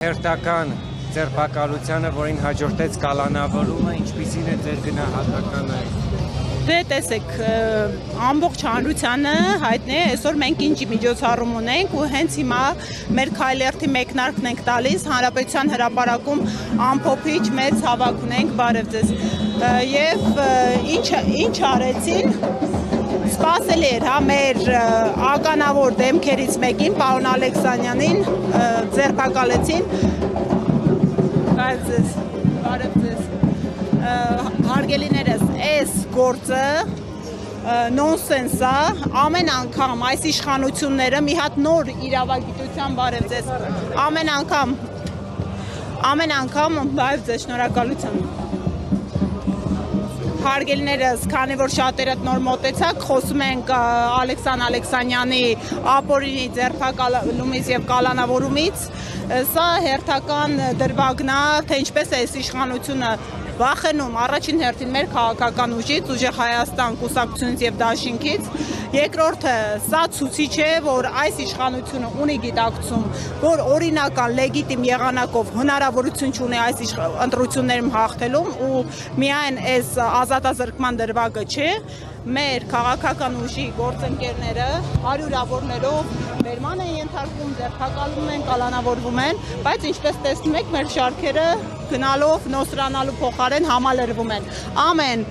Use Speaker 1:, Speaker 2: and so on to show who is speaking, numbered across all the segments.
Speaker 1: Հերթական ձերբակալությանը, որին հաջորդեց կալանավորումը, ինչպիսին է ձեր գնահատականը։
Speaker 2: Դե տեսեք, ամբողջ հանրությանը հայտնի է, այսօր մենք ինչ միջոցառում ունենք ու հենց հիմա մեր քայլերթի մեկնարկն ենք տալիս, Հանրապետության հրապարակում ամփոփիչ մեծ հավաք ունենք, բարև ձեզ։ Եվ ինչ արեցին, սպասելի էր, մեր ականավոր դեմքերից մեկին, պարոն Ալեքսանյանին ձերբակալեցին, բարև ձեզ, հարգելիներս, այս գործը նոնսենս է, ամեն անգամ այս իշխանությունները մի հատ նոր իրավագիտության, բարև ձեզ, ամեն անգամ, բարև ձեզ, շնորհակալություն։ Հարգելիներս, քանի որ շատերդ նոր մոտեցաք, խոսում ենք Ալեքսան Ալեքսանյանի ապօրինի ձերբակալումից եւ կալանավորումից, սա հերթական դրվագն է, թե ինչպես է այս իշխանությունը վախենում առաջին հերթին մեր քաղաքական ուժից, Ուժեղ Հայաստան կուսակցությունից եւ Դաշինքից, երկրորդը սա ցուցիչ է, որ այս իշխանությունը ունի գիտակցում, որ օրինական լեգիտիմ եղանակով հնարավորություն չունի այս ընտրություններում հաղթելուն ու միայն այս ազատազրկման դրվագը չէ, մեր քաղաքական ուժի գործընկերները հարյուրավորներով բերման են ենթարկվում, ձերբակալվում են, կալանավորվում են, բայց ինչպես տեսնում եք, մեր շարքերը գնալով նոսրանալու փոխարեն համալրվում են։ Ամեն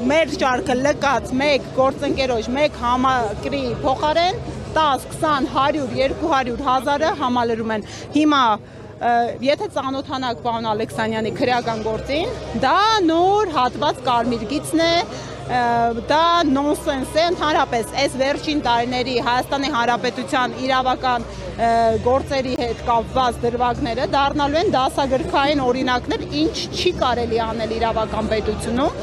Speaker 2: մեր շարքը լկած մեկ գործընկերոջ, մեկ համակրի փոխարեն 10, 20, 100, 200 հազարը համալրում են։ Հիմա եթե ծանոթանաք պարոն Ալեքսանյանի քրեական գործին, դա նոր հատված կարմիր գիծն է, դա նոնսենս է, ընդհանրապես այս վերջին տարիների Հայաստանի Հանրապետության իրավական գործերի հետ կապված դրվագները դառնալու են դասագրքային օրինակներ, ինչ չի կարելի անել իրավական պետությունում։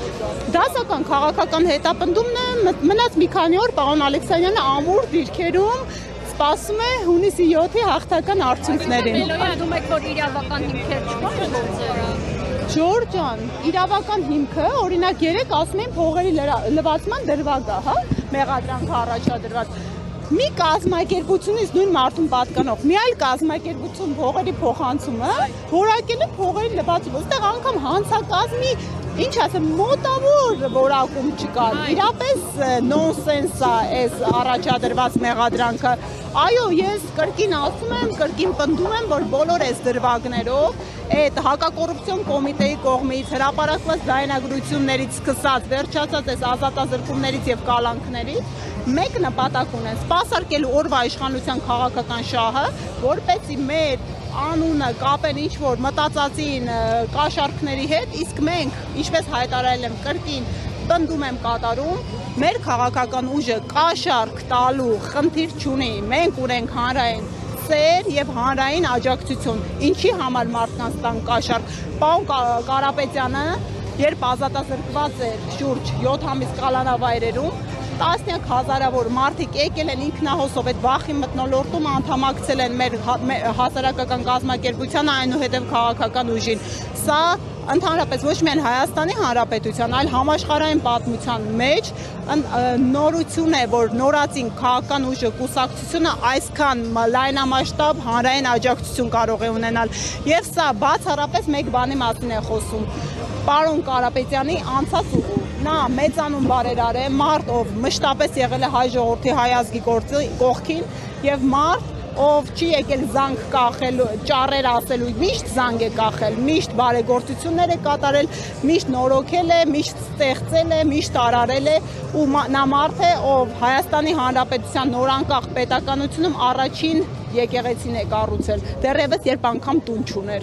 Speaker 2: Դասական քաղաքական հետապնդումն է, մնաց մի քանի օր պարոն Ալեքսանյանը ամուր դիրքերում սպասում է հունիսի 7-ի հաղթական արդյունքներին։
Speaker 3: Դու եք, որ իրավական հիմքեր չկան։
Speaker 2: Ջոր ջան, իրավական հիմքը, օրինակ երեք ասում են փողերի լվացման դրվագը, հա, մեղադրանքը առաջադրված։ Մի կազմակերպությունից նույն մարդուն պատկանող, մի այլ կազմակերպություն փողերի փոխանցումը, որակել է փողերի լվացումը, այստեղ անգամ հանցակազմի, ինչ ասեմ, մոտավոր որակում չկար, իրապես նոնսենս է այս առաջադրված մեղադրանքը։ Այո, ես կրկին ասում եմ, կրկին պնդում եմ, որ բոլոր այս դրվագներով այդ հակակոռուպցիոն կոմիտեի կողմից հրապարակված ձայնագրություններից սկսած, վերջացած այս ազատազրկումներից եւ կալանքներից մեկ նպատակ ունեն՝ սպասարկելու օրվա իշխանության քաղաքական շահը, որպեսզի մեր անունը կապեն ինչ-որ մտածածին կաշառքների հետ, իսկ մենք, ինչպես հայտարարել եմ, կրկին պնդում եմ կատարում, մեր քաղաքական ուժը կաշառք տալու խնդիր չունի, մենք ունենք հանրային սեր եւ հանրային աջակցություն, ինչի համար մարդկանց տան կաշառք։ Պարոն Կարապետյանը, երբ ազատազրկված էր շուրջ 7 ամիս կալանավայրերում, տասնյակ հազարավոր մարդիկ եկել են ինքնահոսով այդ վախի մթնոլորտում անդամակցել են մեր հասարակական կազմակերպությանը, այնուհետև քաղաքական ուժին։ Սա ընդհանրապես ոչ միայն Հայաստանի Հանրապետության, այլ համաշխարհային պատմության մեջ նորություն է, որ նորածին քաղաքական ուժը կուսակցությունը այսքան լայնամասշտաբ հանրային աջակցություն կարող է ունենալ։ Եվ սա բացառապես մեկ բանի մասին է խոսում։ Պարոն Կարապետյանի անցած ուղու։ Նա մեծանուն բարերար է, մարդ, ով մշտապես եղել է հայ ժողովրդի հայ ազգի կողքին եւ մարդ, ով չի եկել զանգ կախել, ճառեր ասելու, միշտ զանգ է կախել, միշտ բարեգործություններ է կատարել, միշտ նորոգել է, միշտ ստեղծել է, միշտ արարել է ու նա մարդ է, ով Հայաստանի Հանրապետության նորանկախ պետականությունում առաջին եկեղեցին է կառուցել, դեռևս երբ անգամ տուն չուներ։